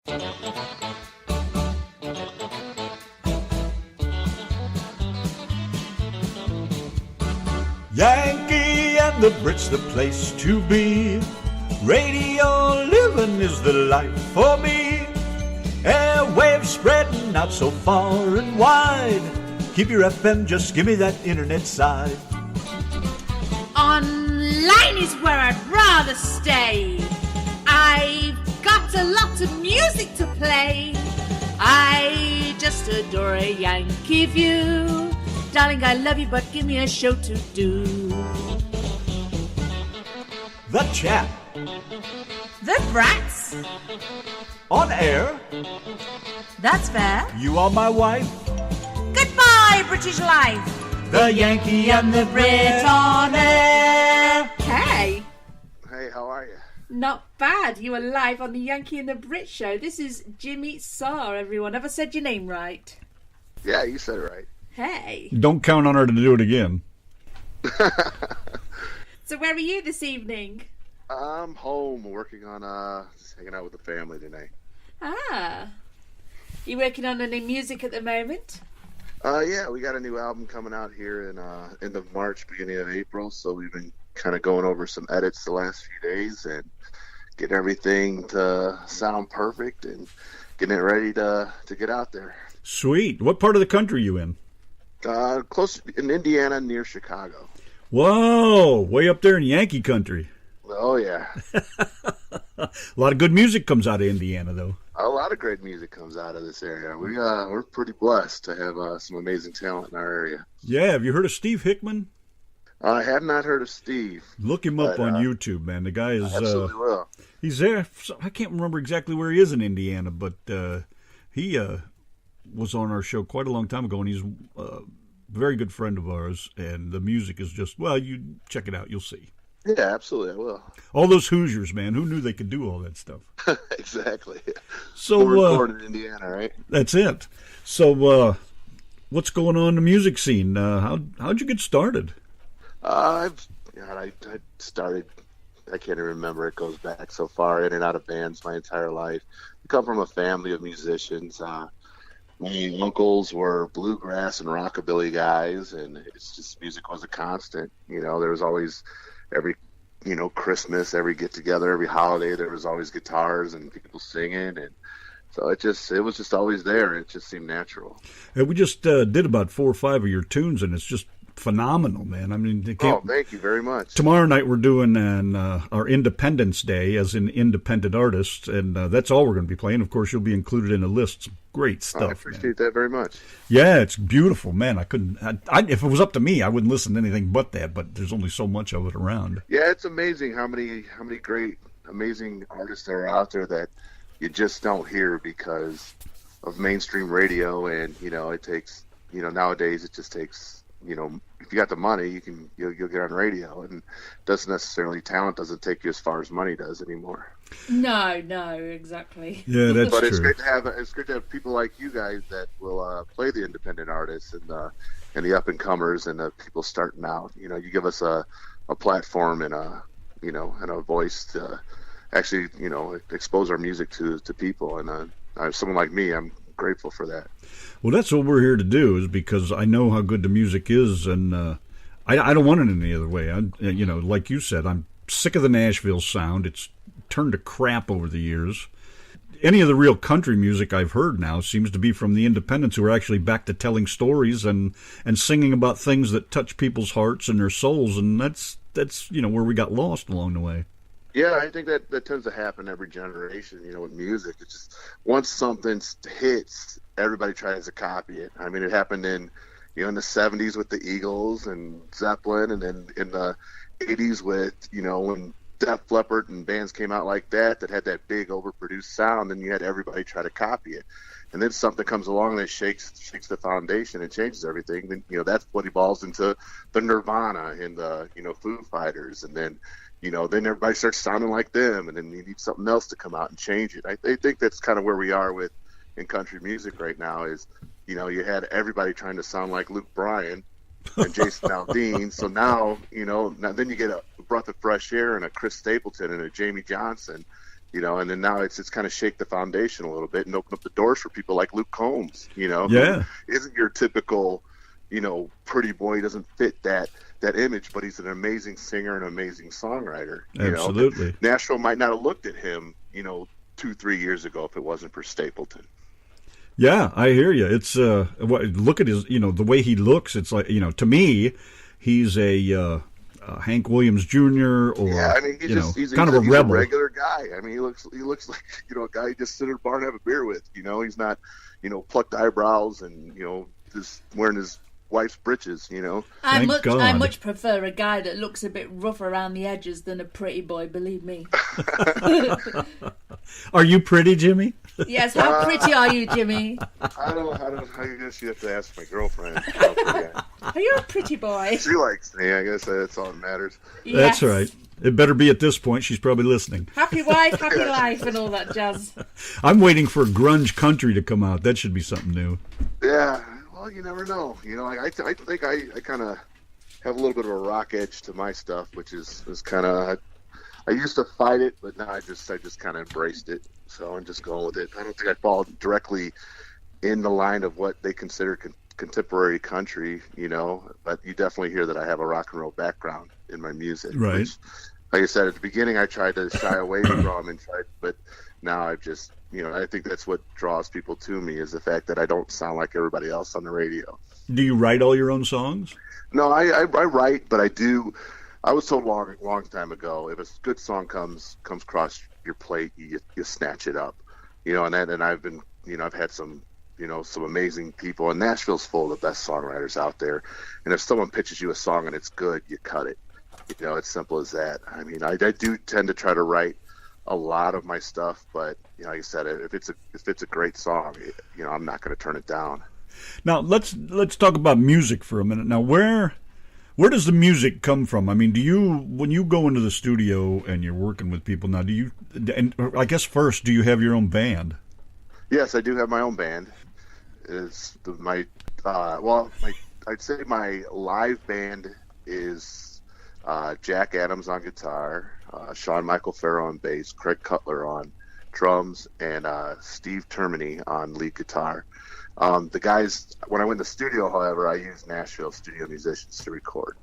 Yankee and the Brit's the place to be. Radio living is the life for me. Airwaves spreading out so far and wide. Keep your FM, just give me that internet side. Online is where I'd rather stay. I've got a lot of music to play. I just adore a Yankee view. Darling, I love you, but give me a show to do. The Chat. The Brats. On air. That's fair. You are my wife. Goodbye, British life. The Yankee and the Brit on air. Hey. Hey, how are you? Not bad. You are live on the Yankee and the Brit show. This is Jimmy Sarr, everyone. Have I said your name right? Yeah, you said it right. Hey. Don't count on her to do it again. So where are you this evening? I'm home working on just hanging out with the family tonight. Ah. You working on any music at the moment? Yeah, we got a new album coming out here in end of March, beginning of April, so we've been kind of going over some edits the last few days and getting everything to sound perfect and getting it ready to get out there. Sweet. What part of the country are you in? Close in Indiana, near Chicago. Whoa, way up there in Yankee country. Oh, yeah. A lot of good music comes out of Indiana, though. A lot of great music comes out of this area. We're pretty blessed to have some amazing talent in our area. Yeah, have you heard of Steve Hickman? I have not heard of Steve. Look him up on YouTube, man. The guy is... Absolutely will. He's there. I can't remember exactly where he is in Indiana, but he was on our show quite a long time ago, and he's a very good friend of ours, and the music is just... Well, you check it out. You'll see. Yeah, absolutely, I will. All those Hoosiers, man. Who knew they could do all that stuff? Exactly. So we're recording in Indiana, right? That's it. So what's going on in the music scene? How'd you get started? I started, I can't even remember. It goes back so far, in and out of bands my entire life. I come from a family of musicians. My uncles were bluegrass and rockabilly guys, and it's just music was a constant. You know, there was always every, Christmas, every get together, every holiday, there was always guitars and people singing, and so it was just always there. It just seemed natural. And we just did about 4 or 5 of your tunes, and it's just phenomenal, man. I mean, thank you very much. Tomorrow night we're doing our Independence Day as an independent artist, and that's all we're going to be playing. Of course, you'll be included in a list. Great stuff. I appreciate that very much. Yeah, it's beautiful, man. I couldn't. If it was up to me, I wouldn't listen to anything but that. But there's only so much of it around. Yeah, it's amazing how many great, amazing artists there are out there that you just don't hear because of mainstream radio, and it takes nowadays it just takes. If you got the money, you'll get on radio, and talent doesn't take you as far as money does anymore. No, exactly. Yeah, that's but true. It's great to have people like you guys that will play the independent artists and the up and comers and the people starting out. You give us a platform and a voice to actually expose our music to people, and someone like me, I'm grateful for that. Well, that's what we're here to do, is because I know how good the music is, and I don't want it any other way. Like you said, I'm sick of the Nashville sound. It's turned to crap over the years. Any of the real country music I've heard now seems to be from the independents who are actually back to telling stories and singing about things that touch people's hearts and their souls, and that's where we got lost along the way. Yeah, I think that tends to happen every generation, with music. It's just once something hits, everybody tries to copy it. I mean, it happened in the 70s with the Eagles and Zeppelin, and then in the 80s with, when Def Leppard and bands came out like that had that big overproduced sound, and you had everybody try to copy it. And then something comes along that shakes the foundation and changes everything. Then, that's what evolves into the Nirvana and the, Foo Fighters, and then then everybody starts sounding like them, and then you need something else to come out and change it. I think that's kind of where we are in country music right now is, you had everybody trying to sound like Luke Bryan and Jason Aldean. So now, then you get a breath of fresh air and a Chris Stapleton and a Jamie Johnson, And then now it's kind of shake the foundation a little bit and open up the doors for people like Luke Combs, Yeah. who isn't your typical, pretty boy. He doesn't fit that image, but he's an amazing singer and amazing songwriter. Absolutely. Nashville might not have looked at him, 2-3 years ago if it wasn't for Stapleton. Yeah, I hear you. It's look at his, the way he looks. It's like, to me, he's a Hank Williams Jr. or he's kind of a rebel, regular guy. I mean, he looks like a guy you just sit in a bar and have a beer with. He's not plucked eyebrows and just wearing his wife's breeches. I God. much prefer a guy that looks a bit rough around the edges than a pretty boy. Believe me. Are you pretty, Jimmy? Yes. How pretty are you, Jimmy? I don't. I guess you have to ask my girlfriend. Are you a pretty boy? She likes me. I guess that's all that matters. Yes. That's right. It better be at this point. She's probably listening. Happy wife, happy life, and all that jazz. I'm waiting for grunge country to come out. That should be something new. Yeah. Well, you never know. I think I kind of have a little bit of a rock edge to my stuff, which is kind of. I used to fight it, but now I just kind of embraced it. So I'm just going with it. I don't think I fall directly in the line of what they consider contemporary country, but you definitely hear that I have a rock and roll background in my music. Right. Which, like I said at the beginning, I tried to shy away from but now I've just, I think that's what draws people to me is the fact that I don't sound like everybody else on the radio. Do you write all your own songs? No, I write, but I do. I was told long time ago, if a good song comes across your plate, you snatch it up, and I've been, I've had some amazing people, and Nashville's full of the best songwriters out there. And if someone pitches you a song and it's good, you cut it. It's simple as that. I mean, I do tend to try to write a lot of my stuff, but like I said, if it's a great song, I'm not going to turn it down. Now let's talk about music for a minute. Now, where does the music come from? I mean, when you go into the studio and you're working with people now, and I guess first, do you have your own band? Yes, I do have my own band. I'd say my live band is Jack Adams on guitar, Sean Michael Farrow on bass, Craig Cutler on drums, and Steve Termini on lead guitar. The guys, when I went to the studio, however, I used Nashville studio musicians to record.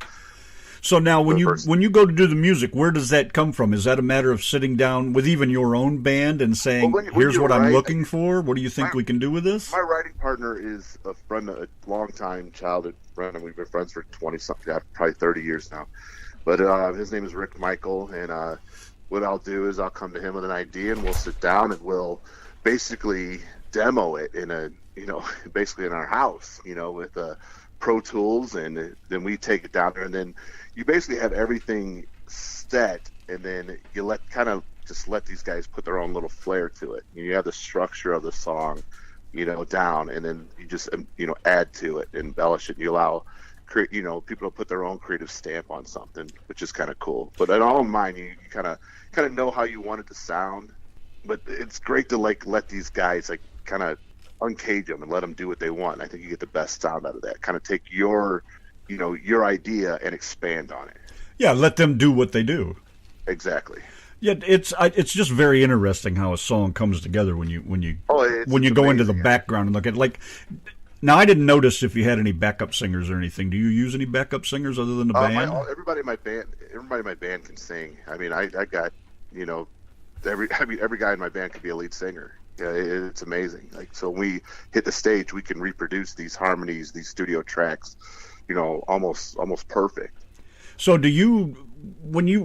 So now when you go to do the music, where does that come from? Is that a matter of sitting down with even your own band and saying, here's what I'm looking for? What do you think we can do with this? My writing partner is a friend, a long-time childhood friend, and we've been friends for 20-something, probably 30 years now. But his name is Rick Michael, and what I'll do is I'll come to him with an idea, and we'll sit down and we'll basically demo it basically in our house, with Pro Tools, and then we take it down there, and then you basically have everything set, and then you let these guys put their own little flair to it. You have the structure of the song, down, and then you just add to it, embellish it. You allow people to put their own creative stamp on something, which is kind of cool. But in all in mind, you kind of know how you want it to sound. But it's great to let these guys kind of uncage them and let them do what they want. I think you get the best sound out of that. Kind of take your idea and expand on it. Yeah, let them do what they do. Exactly. Yeah, it's just very interesting how a song comes together when you go into the background and look at it. Now, I didn't notice if you had any backup singers or anything. Do you use any backup singers other than the band? Everybody in my band can sing. I mean, I got every guy in my band could be a lead singer. Yeah, it's amazing. So when we hit the stage, we can reproduce these harmonies, these studio tracks, almost perfect. So do you, when you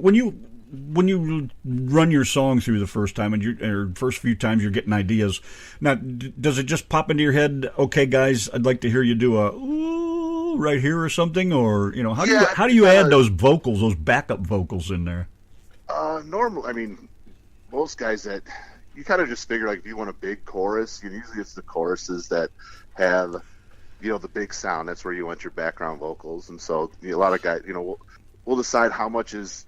run your song through the first time or first few times you're getting ideas, now does it just pop into your head? Okay, guys, I'd like to hear you do a ooh right here or something, or how do you add those vocals, those backup vocals in there? Normally, I mean, most guys that. You kind of just figure if you want a big chorus, usually it's the choruses that have, the big sound. That's where you want your background vocals. And so a lot of guys, we'll decide how much is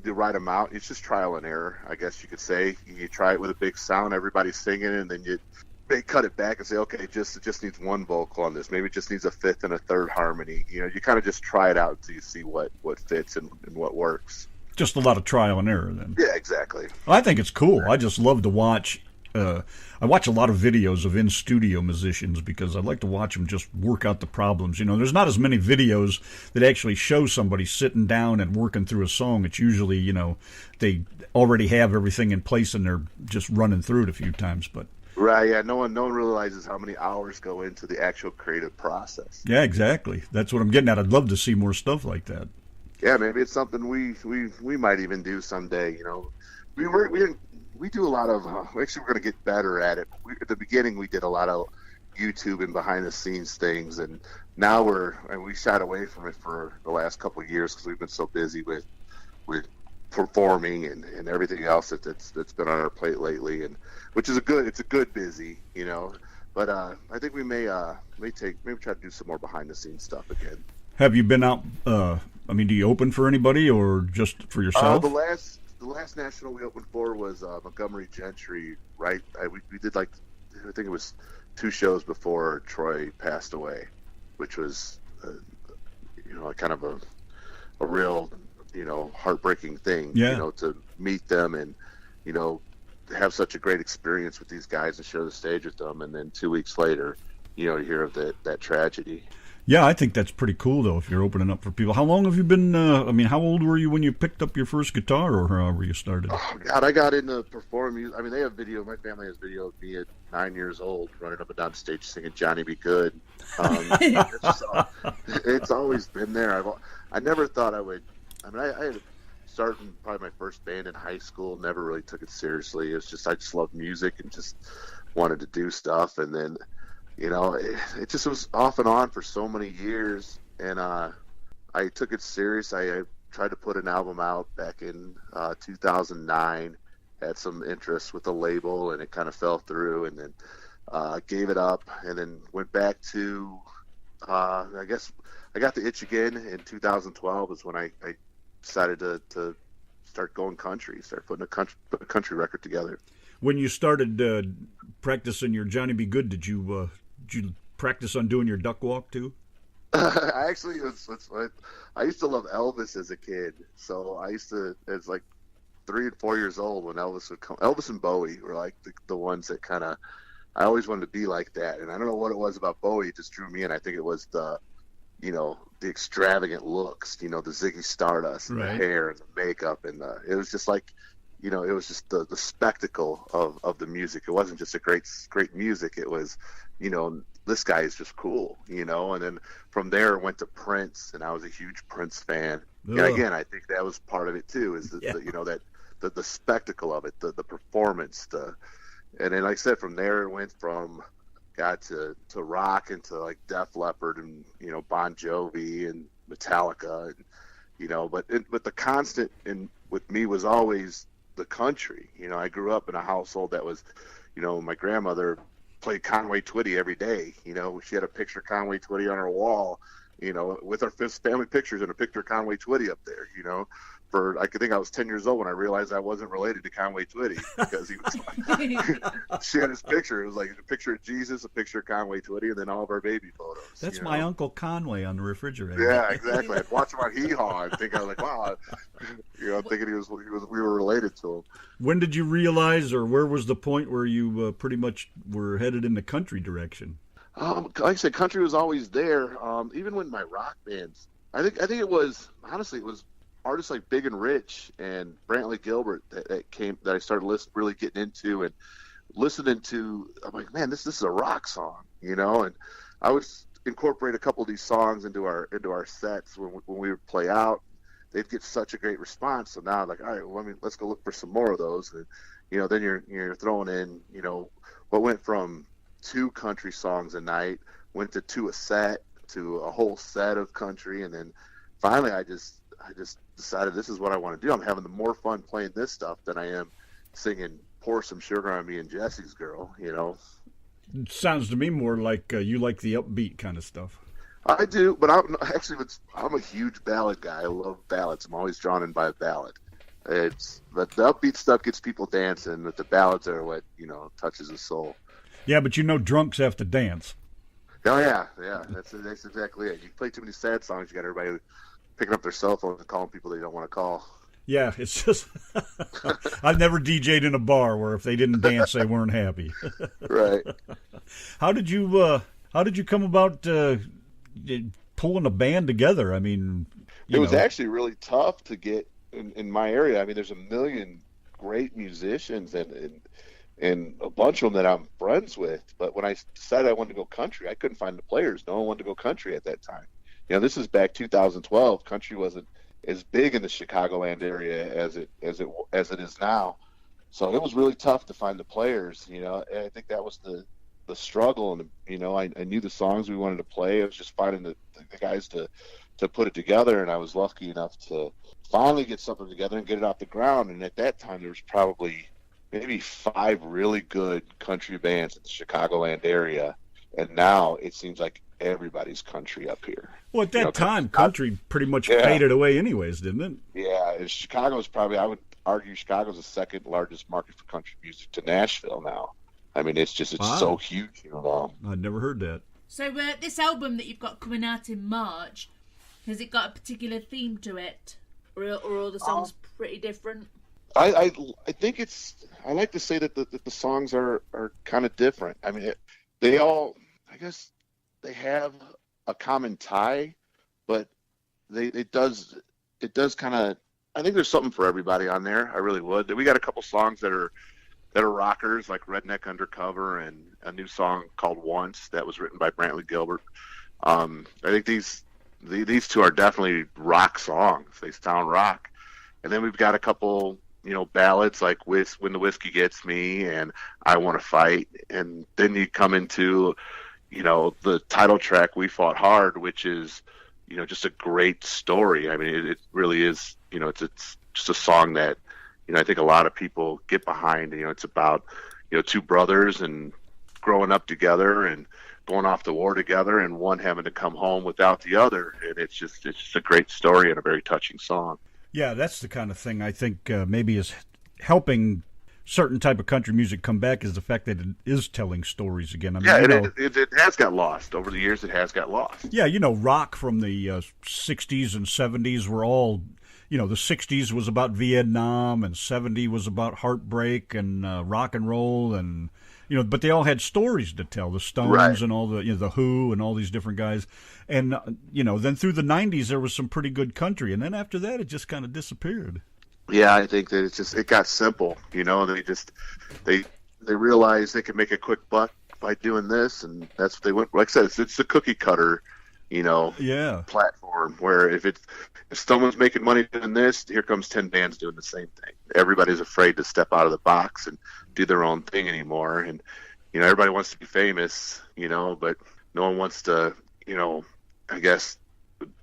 the right amount. It's just trial and error, I guess you could say. You try it with a big sound, everybody's singing, and then they cut it back and say, okay, it just needs one vocal on this. Maybe it just needs a fifth and a third harmony. You kind of just try it out until you see what fits and what works. Just a lot of trial and error then. Yeah, exactly. I think it's cool. I just love to watch. I watch a lot of videos of in-studio musicians because I like to watch them just work out the problems. You know, there's not as many videos that actually show somebody sitting down and working through a song. It's usually, you know, they already have everything in place and they're just running through it a few times. But Right, yeah, no one realizes how many hours go into the actual creative process. yeah, exactly. That's what I'm getting at. I'd love to see more stuff like that. Yeah, maybe it's something we might even do someday. You know, we do a lot of. Actually, we're going to get better at it. At the beginning, we did a lot of YouTube and behind the scenes things, and now we shied away from it for the last couple of years because we've been so busy with performing and everything else that's been on our plate lately, and which is it's a good busy, you know. But I think we may try to do some more behind the scenes stuff again. Have you been out? I mean, do you open for anybody or just for yourself? The last national we opened for was Montgomery Gentry. Right, we did I think it was 2 shows before Troy passed away, which was you know, kind of a real, you know, heartbreaking thing. Yeah. You know, to meet them and, you know, have such a great experience with these guys and share the stage with them, and then 2 weeks later, you know, you hear of that tragedy. Yeah, I think that's pretty cool, though, if you're opening up for people. How long have you been, how old were you when you picked up your first guitar or however you started? Oh, God, I got into performing music. I mean, they have video. My family has video of me at 9 years old running up and down stage singing Johnny Be Good. It's always been there. I never thought I would. I mean, I had started probably my first band in high school, never really took it seriously. It was just, I just loved music and just wanted to do stuff. And then, you know, it just was off and on for so many years, and I took it serious. I tried to put an album out back in 2009, had some interest with the label, and it kind of fell through, and then gave it up, and then went back to, I guess I got the itch again in 2012 is when I decided to start going country, start putting a country record together. When you started practicing your Johnny Be Good, did you practice on doing your duck walk too? I actually, I used to love Elvis as a kid. So I used to, as like 3 and 4 years old, when Elvis would come, Elvis and Bowie were like the ones that kind of, I always wanted to be like that. And I don't know what it was about Bowie, it just drew me in. I think it was the extravagant looks, you know, the Ziggy Stardust and right. The hair and the makeup, and it was just like, you know, it was just the spectacle of the music. It wasn't just a great music. It was, you know, this guy is just cool, you know. And then from there, it went to Prince, and I was a huge Prince fan. Ugh. And again, I think that was part of it too, is you know, that the spectacle of it, the performance, and then like I said, from there it went from to rock into like Def Leppard and, you know, Bon Jovi and Metallica, and, you know, but the constant with me was always the country. You know, I grew up in a household that was, you know, my grandmother played Conway Twitty every day. You know, she had a picture of Conway Twitty on her wall, you know, with our family pictures and a picture of Conway Twitty up there, you know. I could think I was 10 years old when I realized I wasn't related to Conway Twitty, because he was like, she had his picture. It was like a picture of Jesus, a picture of Conway Twitty, and then all of our baby photos. That's my Uncle Conway on the refrigerator. Yeah, exactly. I'd watch him on Hee Haw and think, I was like, wow, you know, thinking we were related to him. When did you realize, or where was the point where you pretty much were headed in the country direction? Like I said, country was always there. Even when my rock bands, I think it was, honestly, it was artists like Big and Rich and Brantley Gilbert that I started really getting into and listening to. I'm like, man, this is a rock song, you know. And I would incorporate a couple of these songs into our sets when we would play out. They'd get such a great response. So now I'm like, all right, well, let's go look for some more of those. And, you know, then you're throwing in, you know, what went from 2 country songs a night went to a set, to a whole set of country, and then finally I just decided this is what I want to do. I'm having more fun playing this stuff than I am singing "Pour Some Sugar on Me" and Jesse's Girl, you know. It sounds to me more like you like the upbeat kind of stuff. I do, but I'm a huge ballad guy. I love ballads. I'm always drawn in by a ballad. But the upbeat stuff gets people dancing, but the ballads are what, you know, touches the soul. Yeah, but you know, drunks have to dance. Oh yeah, that's exactly it. You play too many sad songs, you got everybody picking up their cell phones and calling people they don't want to call. Yeah, it's just I've never DJ'd in a bar where if they didn't dance, they weren't happy. Right. How did you come about pulling a band together? I mean, It was actually really tough to get in my area. I mean, there's a million great musicians and a bunch of them that I'm friends with. But when I decided I wanted to go country, I couldn't find the players. No one wanted to go country at that time. You know, this is back 2012. Country wasn't as big in the Chicagoland area as it is now. So it was really tough to find the players. You know, and I think that was the struggle. And you know, I knew the songs we wanted to play. It was just finding the guys to put it together. And I was lucky enough to finally get something together and get it off the ground. And at that time, there was probably maybe 5 really good country bands in the Chicagoland area. And now it seems like everybody's country up here. Well, at that time, country pretty much faded away anyways, didn't it? Yeah, and Chicago's probably, I would argue Chicago's the second largest market for country music to Nashville now. I mean, it's Wow. so huge, you know. I'd never heard that. So this album that you've got coming out in March, has it got a particular theme to it? Or are all the songs pretty different? I think I like to say that the songs are kind of different. I mean, they all, I guess they have a common tie, but it does kind of, I think there's something for everybody on there. I really would. We got a couple songs that are rockers, like Redneck Undercover, and a new song called Once that was written by Brantley Gilbert. I think these two are definitely rock songs. They sound rock. And then we've got a couple, you know, ballads like When the Whiskey Gets Me and I Want to Fight. And then you come into, you know, the title track, We Fought Hard, which is, you know, just a great story. I mean, it really is, you know, it's just a song that, you know, I think a lot of people get behind. You know, it's about, you know, 2 brothers and growing up together and going off to war together and one having to come home without the other. And it's just a great story and a very touching song. Yeah, that's the kind of thing I think maybe is helping certain type of country music come back, is the fact that it is telling stories again. I mean, yeah, it has got lost. Over the years, it has got lost. Yeah, you know, rock from the 60s and 70s were all, you know, the 60s was about Vietnam and 70 was about heartbreak and rock and roll and, you know, but they all had stories to tell. The Stones Right. and all the, you know, the Who and all these different guys. And, you know, then through the 90s, there was some pretty good country. And then after that, it just kind of disappeared. Yeah, I think that it got simple. You know, they realized they could make a quick buck by doing this, and that's what they went. Like I said, it's the cookie cutter, you know, platform where if someone's making money doing this, here comes 10 bands doing the same thing. Everybody's afraid to step out of the box and do their own thing anymore, and you know, everybody wants to be famous, you know, but no one wants to, you know, I guess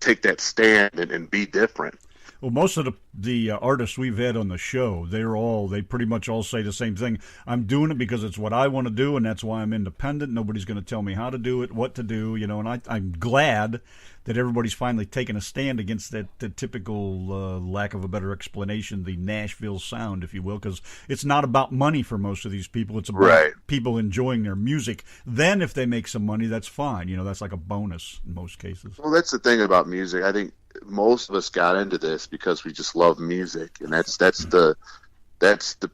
take that stand and be different. Well, most of the artists we've had on the show, they pretty much all say the same thing. I'm doing it because it's what I want to do, and that's why I'm independent. Nobody's going to tell me how to do it, what to do, you know. And I'm glad that everybody's finally taken a stand against the typical, lack of a better explanation, the Nashville sound, if you will, because it's not about money for most of these people. It's about people enjoying their music. Then if they make some money, that's fine. You know, that's like a bonus in most cases. Well, that's the thing about music. I think most of us got into this because we just love music, and that's the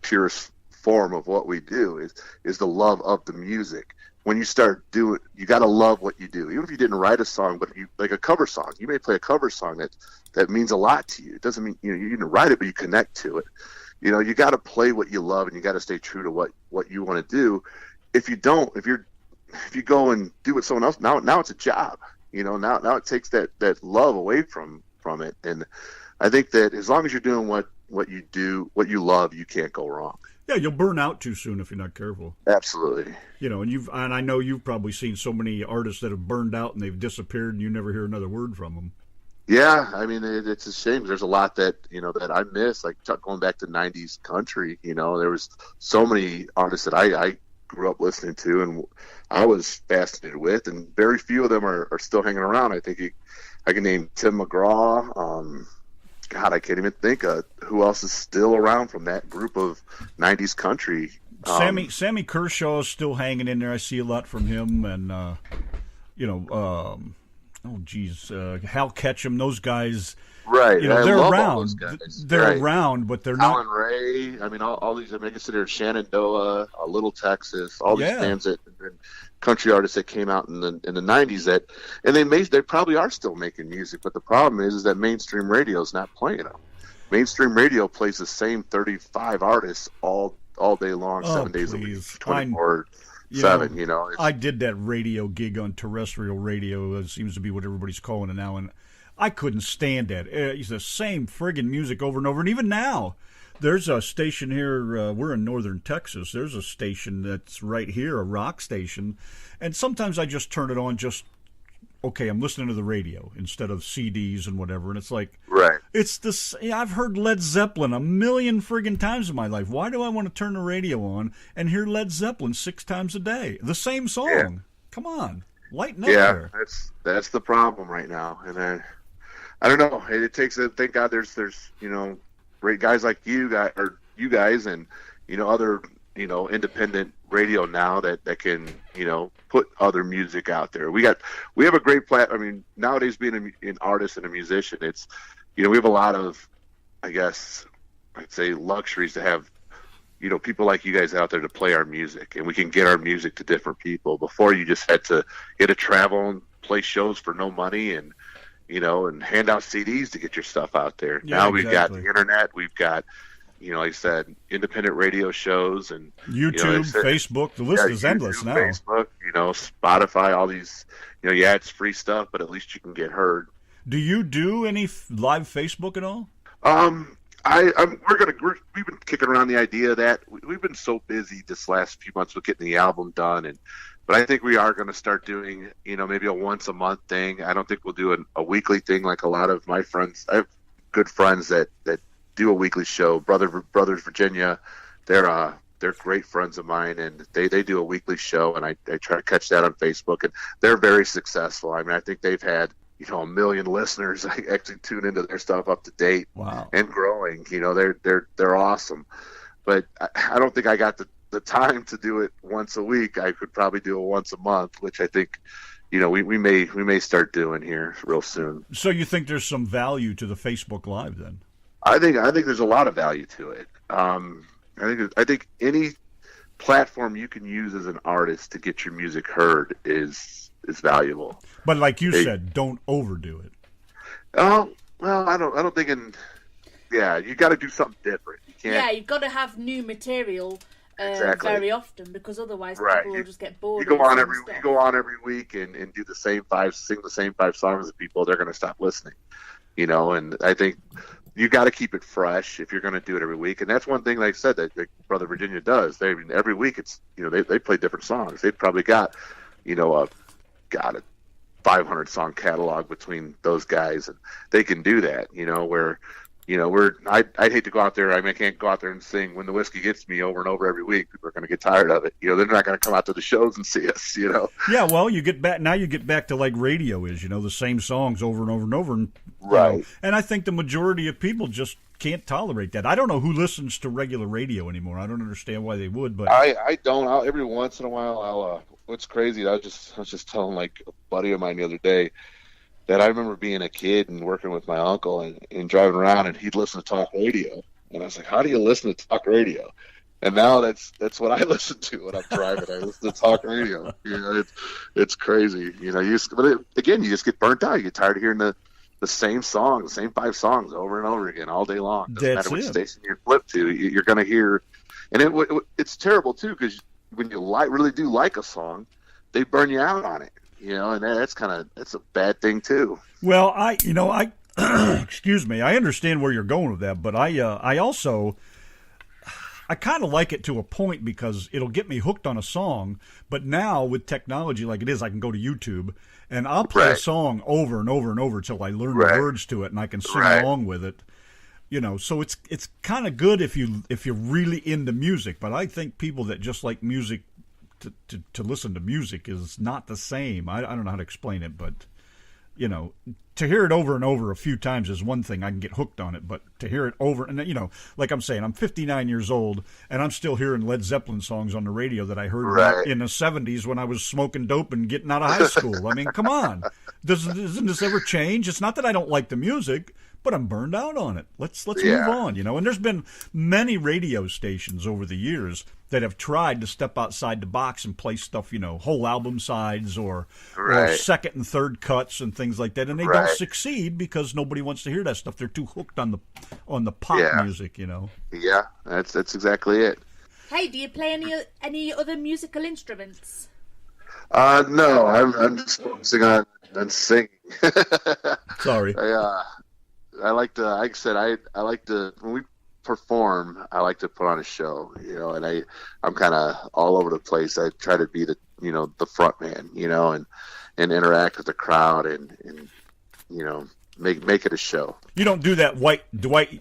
purest form of what we do is the love of the music. When you start doing, you got to love what you do. Even if you didn't write a song, but you like a cover song, you may play a cover song that means a lot to you. It doesn't mean, you know, you didn't write it, but you connect to it. You know, you got to play what you love, and you got to stay true to what you want to do. If you don't, if you go and do what someone else, now it's a job. You know, now it takes that love away from it. And I think that as long as you're doing what you do, what you love, you can't go wrong. Yeah, you'll burn out too soon if you're not careful. Absolutely. You know, and I know you've probably seen so many artists that have burned out and they've disappeared and you never hear another word from them. Yeah, I mean, it's a shame. There's a lot that, you know, that I miss, like going back to 90s country. You know, there was so many artists that I grew up listening to and I was fascinated with, and very few of them are still hanging around. I think I can name Tim McGraw. God, I can't even think of who else is still around from that group of 90s country. Sammy Kershaw is still hanging in there. I see a lot from him. And, oh geez, Hal Ketchum, those guys. Right. You know, I they're love around. all those guys. They're Right. around, but they're Alan not. Ray. I mean, all these. I mean, I consider Shenandoah, Little Texas, all these Yeah. bands that and country artists that came out in the '90s that, and they probably are still making music. But the problem is that mainstream radio is not playing them. Mainstream radio plays the same 35 artists all day long, Oh, 7 days a week, please. 24/7. You know, I did that radio gig on terrestrial radio. It seems to be what everybody's calling it now, and I couldn't stand that. It's the same friggin' music over and over. And even now, there's a station here. We're in northern Texas. There's a station that's right here, a rock station. And sometimes I just turn it on okay, I'm listening to the radio instead of CDs and whatever. And it's like, right. it's this. I've heard Led Zeppelin a million friggin' times in my life. Why do I want to turn the radio on and hear Led Zeppelin 6 times a day? The same song. Yeah. Come on. Lighten up Yeah, there. that's the problem right now. And I don't know. It takes thank God there's great guys like you guys and other independent radio now that can put other music out there. We have a great I mean, nowadays being an artist and a musician, it's we have a lot of, I guess I'd say, luxuries to have people like you guys out there to play our music, and we can get our music to different people. Before, you just had to travel and play shows for no money and hand out CDs to get your stuff out there. Yeah, now we've got exactly. the internet, we've got, like I said, independent radio shows and YouTube, Facebook, the list is endless now. Facebook, Spotify, all these, it's free stuff, but at least you can get heard. Do you do any live Facebook at all? We've been kicking around the idea that we've been so busy this last few months with getting the album done, but I think we are going to start doing, maybe a once a month thing. I don't think we'll do a weekly thing like a lot of my friends. I have good friends that do a weekly show. Brothers Virginia, they're great friends of mine, and they do a weekly show, and I try to catch that on Facebook, and they're very successful. I mean, I think they've had 1 million listeners. I actually tune into their stuff up to date. Wow. And growing. They're awesome, but I don't think I got the time to do it once a week. I could probably do it once a month, which I think we may start doing here real soon. So you think there's some value to the Facebook Live then? I think there's a lot of value to it. I think any platform you can use as an artist to get your music heard is valuable. But like you said, don't overdo it. Oh, well, I don't think you got to do something different. You can't. Yeah, you've got to have new material Exactly. very often, because otherwise Right. people will just get bored. You go of the on same every stuff. you go on every week and do the same sing the same 5 songs to people. They're going to stop listening, And I think you got to keep it fresh if you're going to do it every week. And that's one thing, like I said, that Brother Virginia does. Every week it's they play different songs. They've probably got a 500 song catalog between those guys, and they can do that. I'd hate to go out there. I can't go out there and sing "When the Whiskey Gets Me" over and over every week. People are going to get tired of it. They're not going to come out to the shows and see us. Yeah, well, you get back to like radio is, the same songs over and over and over. And, Right. And I think the majority of people just can't tolerate that. I don't know who listens to regular radio anymore. I don't understand why they would, but I don't. Every once in a while, what's crazy? I was just telling like a buddy of mine the other day that I remember being a kid and working with my uncle and driving around, and he'd listen to talk radio, and I was like, "How do you listen to talk radio?" And now that's what I listen to when I'm driving. I listen to talk radio. It's crazy. You just get burnt out. You get tired of hearing the same song, the same 5 songs over and over again all day long. Doesn't That's matter which it. station you flip to, you're going to hear. And it's terrible too, because when you really do like a song, they burn you out on it. And that's a bad thing too. well, I excuse me, I understand where you're going with that, but I also kind of like it to a point because it'll get me hooked on a song. But now with technology like it is, I can go to YouTube and I'll play a Right. song over and over and over until I learn Right. the words to it and I can sing Right. along with it. So it's kind of good if you're really into music. But I think people that just like music to listen to music is not the same. I don't know how to explain it, but you know, to hear it over and over a few times is one thing. I can get hooked on it, but to hear it over and, you know, like I'm saying, I'm 59 years old and I'm still hearing Led Zeppelin songs on the radio that I heard in the 70s when I was smoking dope and getting out of high school. I mean, come on. Doesn't this ever change? It's not that I don't like the music, but I'm burned out on it. Let's move on, you know. And there's been many radio stations over the years that have tried to step outside the box and play stuff, you know, whole album sides or second and third cuts and things like that, and they don't succeed because nobody wants to hear that stuff. They're too hooked on the pop music, you know. Yeah, that's exactly it. Hey, do you play any other musical instruments? No, I'm just focusing on singing. Sorry. I like to, like I said, I like to, when we perform, I like to put on a show, you know, and I'm kind of all over the place. I try to be the front man, you know, and interact with the crowd and you know, make it a show. You don't do that Dwight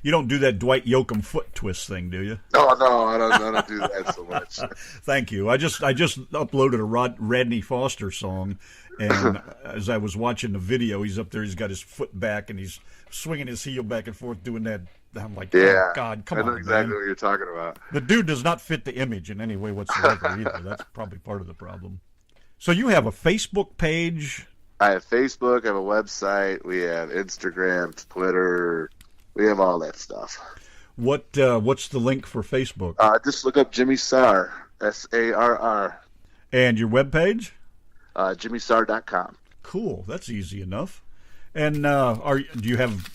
you don't do that Dwight Yoakam foot twist thing, do you? No, I don't do that so much. Thank you. I just uploaded a Rodney Foster song, and as I was watching the video, he's up there, he's got his foot back, and he's swinging his heel back and forth doing that. I'm like, oh, God, come on, I know exactly man. what you're talking about. The dude does not fit the image in any way whatsoever either. That's probably part of the problem. So you have a Facebook page? I have Facebook, I have a website, we have Instagram, Twitter, we have all that stuff. What's the link for Facebook? Just look up Jimmy Sarr, Sarr. And your webpage? JimmySarr.com. Cool, that's easy enough. And do you have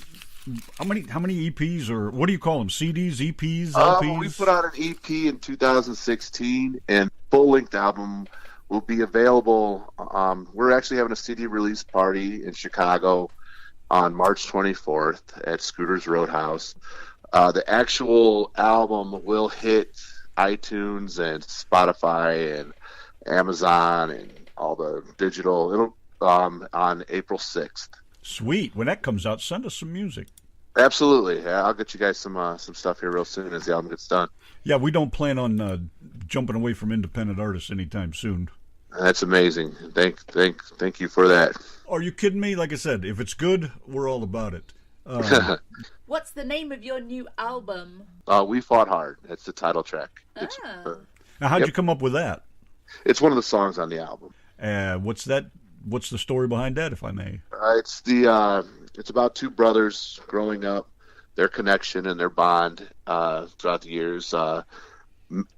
how many EPs or what do you call them? CDs, EPs, LPs? We put out an EP in 2016, and full-length album will be available. We're actually having a CD release party in Chicago on March 24th at Scooter's Roadhouse. The actual album will hit iTunes and Spotify and Amazon and all the digital. It'll on April 6th. Sweet. When that comes out, send us some music. Absolutely. I'll get you guys some stuff here real soon as the album gets done. Yeah, we don't plan on jumping away from independent artists anytime soon. That's amazing. Thank you for that. Are you kidding me? Like I said, if it's good, we're all about it. What's the name of your new album? We Fought Hard. That's the title track. Now, how'd you come up with that? It's one of the songs on the album. What's that? What's the story behind that, if I may? It's about two brothers growing up, their connection and their bond throughout the years.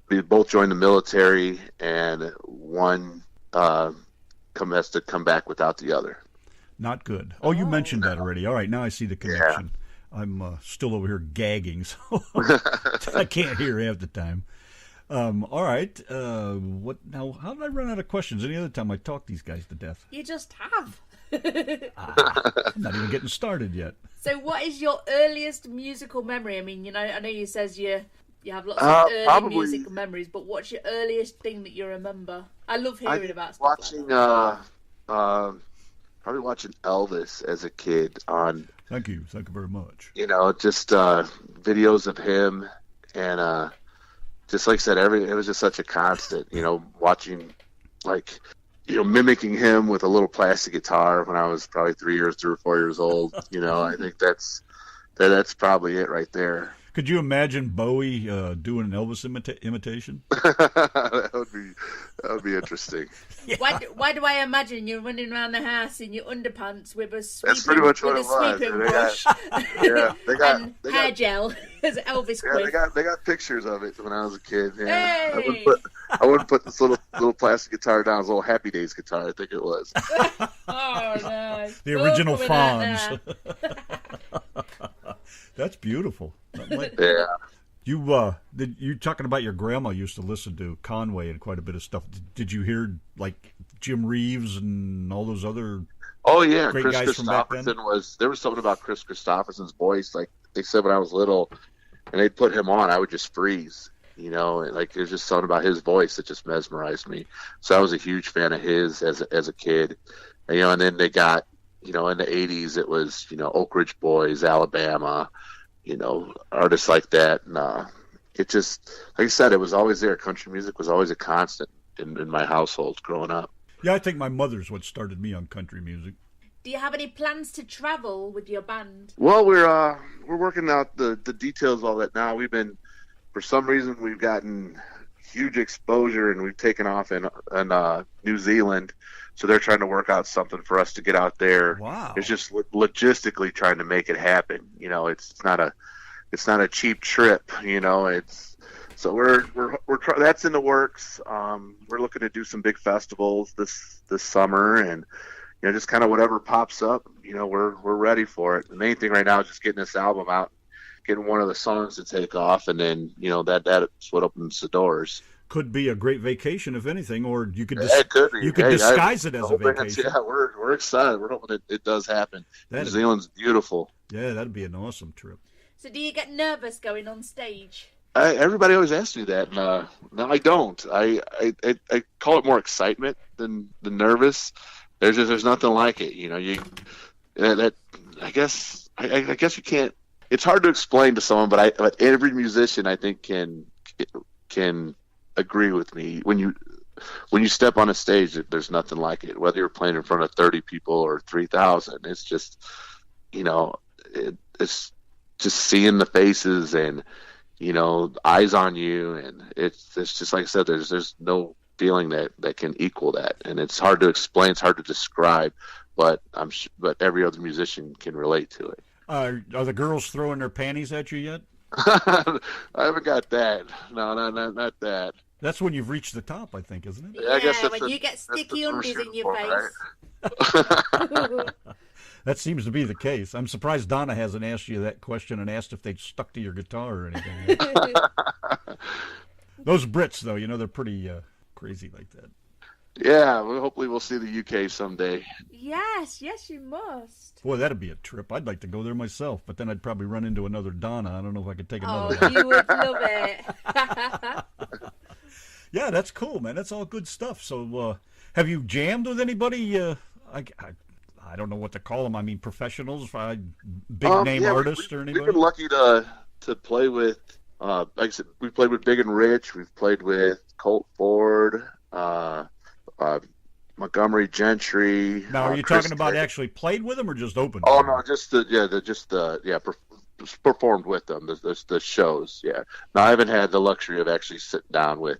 They both joined the military, and one has to come back without the other. Not good. Oh, you mentioned that already. All right, now I see the connection. Yeah. I'm still over here gagging, so I can't hear half the time. All right. What now? How did I run out of questions? Any other time I talk these guys to death? You just have. I'm not even getting started yet. So, what is your earliest musical memory? I mean, I know you says you have lots of early music memories, but what's your earliest thing that you remember? I love hearing about stuff watching, like that. Probably watching Elvis as a kid on. Thank you very much. Just videos of him, and just like I said, it was just such a constant. Watching, mimicking him with a little plastic guitar when I was probably 3 or 4 years old. I think that's probably it right there. Could you imagine Bowie doing an Elvis imitation? that would be interesting. Yeah. Why do I imagine you running around the house in your underpants with a sweeping, That's pretty much what it was. brush and hair gel as Elvis quiz? They got pictures of it when I was a kid. Yeah. Hey! I wouldn't put this little plastic guitar down. His little Happy Days guitar, I think it was. Oh no! The original Fonz. That's beautiful. Yeah. You talking about your grandma used to listen to Conway and quite a bit of stuff. Did you hear Jim Reeves and all those other? Oh yeah, great Chris guys from back then? There was something about Chris Christopherson's voice. Like they said when I was little, and they'd put him on, I would just freeze. There's just something about his voice that just mesmerized me. So I was a huge fan of his as a kid. And then they got in the 80s it was Oak Ridge Boys, Alabama. Artists like that. And it just, like I said, it was always there. Country music was always a constant in my household growing up. Yeah, I think my mother's what started me on country music. Do you have any plans to travel with your band? Well, we're working out the details of all that now. For some reason, we've gotten huge exposure, and we've taken off in New Zealand. So they're trying to work out something for us to get out there. Wow. It's just logistically trying to make it happen. It's not a cheap trip. That's in the works. We're looking to do some big festivals this summer, and just kind of whatever pops up. We're ready for it. The main thing right now is just getting this album out, getting one of the songs to take off, and then that's what opens the doors. Could be a great vacation, if anything, or you could disguise it as a vacation. Yeah, we're excited. We're hoping it does happen. New Zealand's beautiful. Yeah, that'd be an awesome trip. So do you get nervous going on stage? Everybody always asks me that. No, I don't. I call it more excitement than nervous. There's nothing like it. I guess you can't. It's hard to explain to someone, but every musician I think can agree with me. When you step on a stage, there's nothing like it. Whether you're playing in front of 30 people or 3,000, it's just it's just seeing the faces and eyes on you, and it's just like I said. There's no feeling that can equal that, and it's hard to explain. It's hard to describe, but every other musician can relate to it. Are the girls throwing their panties at you yet? I haven't got that. No, not that. That's when you've reached the top, I think, isn't it? Yeah, I guess when you get sticky undies in your face. Right? That seems to be the case. I'm surprised Donna hasn't asked you that question and asked if they'd stuck to your guitar or anything. Those Brits, though, they're pretty crazy like that. Yeah, hopefully we'll see the UK someday. Yes, you must. Boy, that'd be a trip. I'd like to go there myself, but then I'd probably run into another Donna. I don't know if I could take another one. You would love it. Yeah, that's cool, man. That's all good stuff. So, have you jammed with anybody? I don't know what to call them. I mean, professionals, big name artists or anybody? We've been lucky to play with, like I said, we played with Big and Rich. We've played with Colt Ford, Montgomery Gentry. Now, are you talking about actually played with them or just opened? Oh no, performed with them. The shows. Yeah. No, I haven't had the luxury of actually sitting down with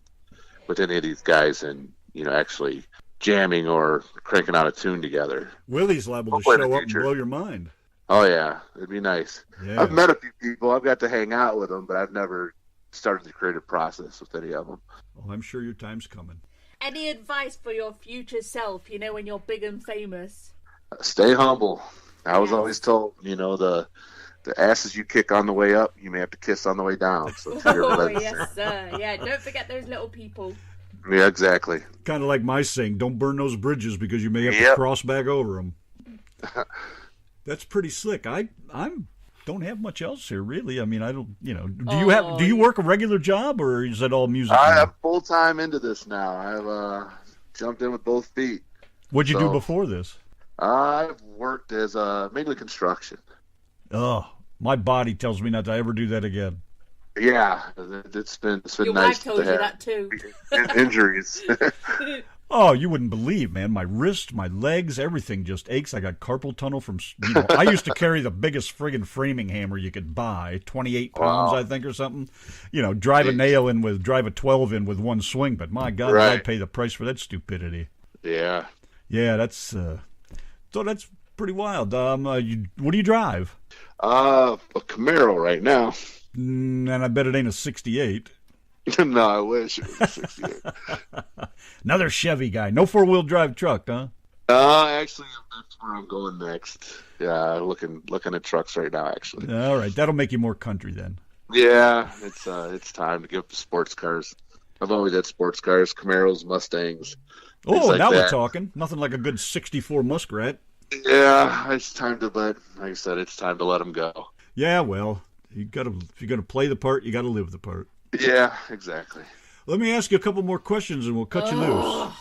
any of these guys and actually jamming or cranking out a tune together. Willie's liable to show up and blow your mind. Oh yeah, it'd be nice. Yeah. I've met a few people. I've got to hang out with them, but I've never started the creative process with any of them. Oh, I'm sure your time's coming. Any advice for your future self, when you're big and famous? Stay humble. I was always told, the asses you kick on the way up, you may have to kiss on the way down. So yes, sir. Yeah, don't forget those little people. Yeah, exactly. Kind of like my saying, don't burn those bridges because you may have to cross back over them. That's pretty slick. I don't have much else here, really. I mean, I don't, do you work a regular job or is it all music? I'm full time into this now. I've jumped in with both feet. What'd you do before this? I've worked as mainly construction. Oh, my body tells me not to ever do that again. Yeah, it's been Your nice wife told you that too. Injuries. Oh, you wouldn't believe, man. My wrist, my legs, everything just aches. I got carpal tunnel from, I used to carry the biggest friggin' framing hammer you could buy, 28 pounds, I think, or something. Drive a 12 in with one swing, but my God, I'd pay the price for that stupidity. Yeah. Yeah, that's pretty wild. What do you drive? A Camaro right now. And I bet it ain't a 68. No, I wish it was a 68. Another Chevy guy. No four-wheel drive truck, huh? Actually, that's where I'm going next. Yeah, looking at trucks right now, actually. All right, that'll make you more country then. Yeah, it's time to give up the sports cars. I've always had sports cars, Camaros, Mustangs. Oh, now we're talking. Nothing like a good 64 Muskrat. Yeah, it's time to like I said, it's time to let them go. Yeah, well, if you gotta play the part, you gotta live the part. Yeah, exactly. Let me ask you a couple more questions and we'll cut you loose.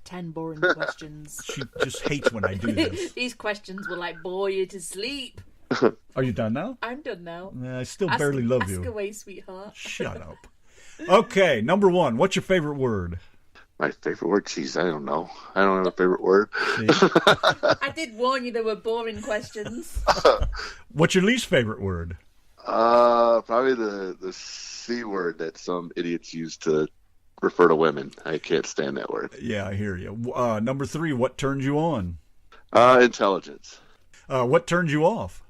10 boring questions. She just hates when I do this. These questions will bore you to sleep. Are you done now? I'm done now. I still barely love you. Ask away, sweetheart. Shut up. Okay, number one. What's your favorite word? My favorite word? Jeez, I don't know. I don't have a favorite word. I did warn you there were boring questions. What's your least favorite word? Probably the C word that some idiots use to refer to women. I can't stand that word. Yeah, I hear you. Number 3, what turns you on? Intelligence. What turns you off?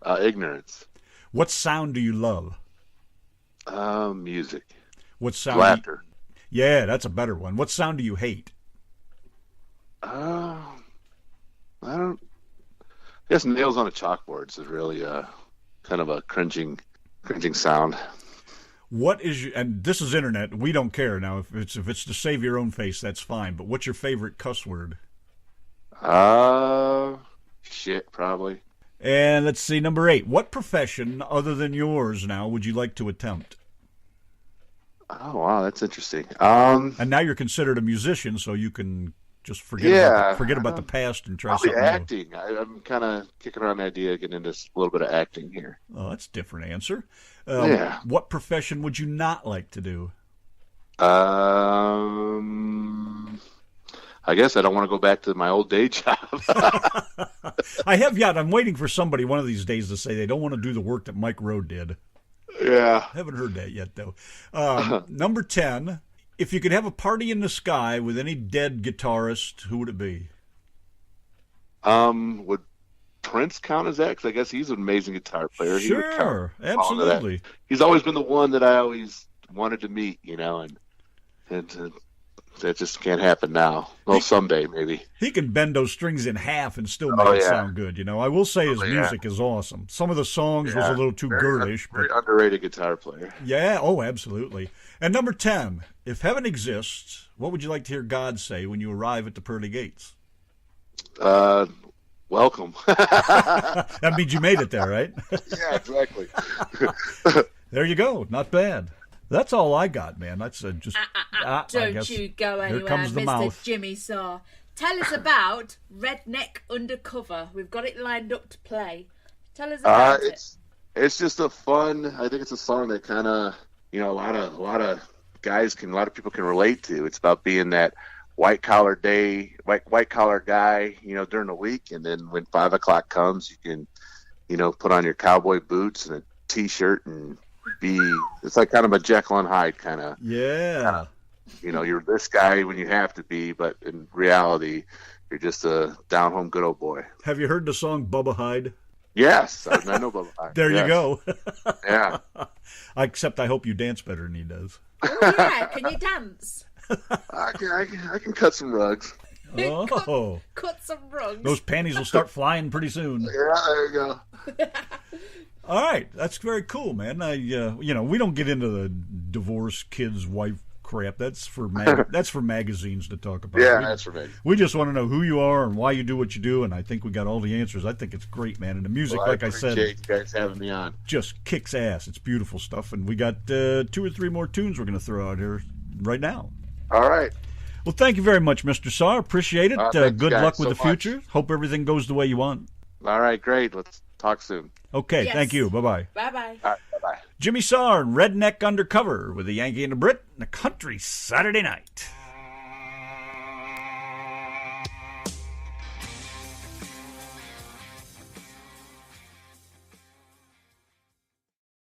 Ignorance. What sound do you love? Music. What sound? Laughter. Yeah, that's a better one. What sound do you hate? I don't. I guess nails on a chalkboard is really kind of a cringing sound. What is your, and this is internet. We don't care now if it's to save your own face, that's fine. But what's your favorite cuss word? Shit, probably. And let's see, number 8. What profession other than yours now would you like to attempt? Oh wow, that's interesting. And now you're considered a musician, so you can just forget about the past and try probably something new. acting. I'm kind of kicking around the idea of getting into a little bit of acting here. Oh, that's a different answer. Yeah. What profession would you not like to do? I guess I don't want to go back to my old day job. I have yet. I'm waiting for somebody one of these days to say they don't want to do the work that Mike Rowe did. Yeah. I haven't heard that yet, though. Number 10, if you could have a party in the sky with any dead guitarist, who would it be? Would Prince count as that? Because I guess he's an amazing guitar player. Sure, absolutely. He's always been the one that I always wanted to meet, and that just can't happen now. Well, someday maybe. He can bend those strings in half and still make it sound good. I will say his music is awesome. Some of the songs was a little too girlish. Very underrated guitar player. Yeah, oh, absolutely. And number 10, if heaven exists, what would you like to hear God say when you arrive at the pearly gates? Welcome. That means you made it there, right? Yeah, exactly. There you go. Not bad. That's all I got, man. That's just. Don't you go anywhere, comes the Mr. mouth. Jimmy Sarr. Tell us about Redneck Undercover. We've got it lined up to play. Tell us about it. It's just a fun. I think it's a song that kind of a lot of people can relate to. It's about being that white collar guy, during the week, and then when 5 o'clock comes, you can, put on your cowboy boots and a t-shirt and it's like kind of a Jekyll and Hyde kind of. Yeah. You're this guy when you have to be, but in reality, you're just a down-home good old boy. Have you heard the song Bubba Hyde? Yes, I know Bubba Hyde. There you go. Yeah. Except I hope you dance better than he does. Oh, yeah. Can you dance? I can cut some rugs. Oh. Cut some rugs. Those panties will start flying pretty soon. Yeah, there you go. All right, that's very cool, man. We don't get into the divorce, kids, wife crap. That's for magazines to talk about. Yeah, that's for me. We just want to know who you are and why you do what you do, and I think we got all the answers. I think it's great, man. And the music, like I said, you guys having me on, just kicks ass. It's beautiful stuff, and we got 2 or 3 more tunes we're going to throw out here right now. All right. Well, thank you very much, Mr. Sarr. Appreciate it. Good luck with the future. Much. Hope everything goes the way you want. All right, great. Let's talk soon. Okay, Yes. Thank you. Bye-bye. Bye-bye. All right, bye-bye. Jimmy Sarr and Redneck Undercover with the Yankee and the Brit and a country Saturday night.